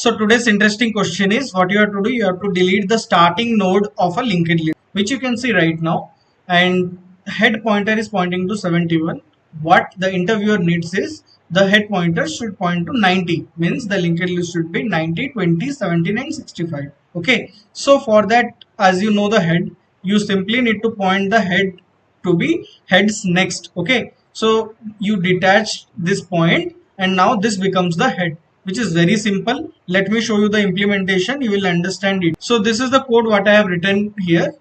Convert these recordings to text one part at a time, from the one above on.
So today's interesting question is what you have to do. You have to delete the starting node of a linked list, which you can see right now. And head pointer is pointing to 71. What the interviewer needs is the head pointer should point to 90. Means the linked list should be 90, 20, 17 and 65. Okay. So for that, as you know the head, you simply need to point the head to be heads next. Okay. So you detach this point and now this becomes the head, which is very simple. Let me show you the implementation. You will understand it. So this is the code what I have written here.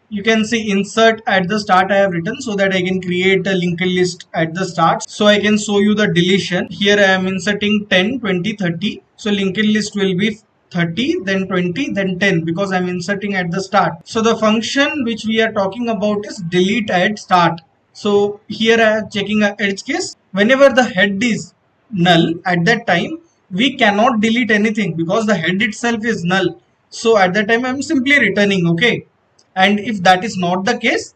You can see insert at the start I have written so that I can create a linked list at the start. So I can show you the deletion. Here I am inserting 10, 20, 30. So linked list will be 30, then 20, then 10 because I'm inserting at the start. So the function which we are talking about is delete at start. So here I am checking a edge case. Whenever the head is null at that time, we cannot delete anything because the head itself is null. So at that time I'm simply returning, okay. And if that is not the case,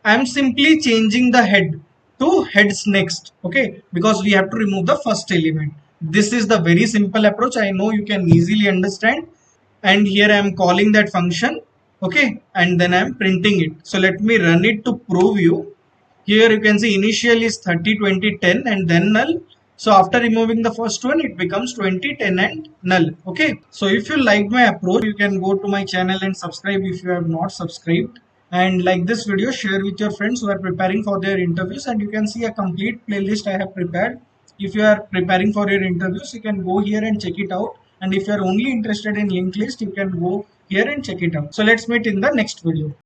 I'm simply changing the head to heads next, okay, because we have to remove the first element. This is the very simple approach. I know you can easily understand. And here I am calling that function, okay, and then I am printing it. So let me run it to prove you. Here you can see initial is 30, 20, 10 and then null. So after removing the first one, it becomes 20, 10 and null. Okay. So if you like my approach, you can go to my channel and subscribe if you have not subscribed. And like this video, share with your friends who are preparing for their interviews, and you can see a complete playlist I have prepared. If you are preparing for your interviews, you can go here and check it out. And if you are only interested in linked list, you can go here and check it out. So let's meet in the next video.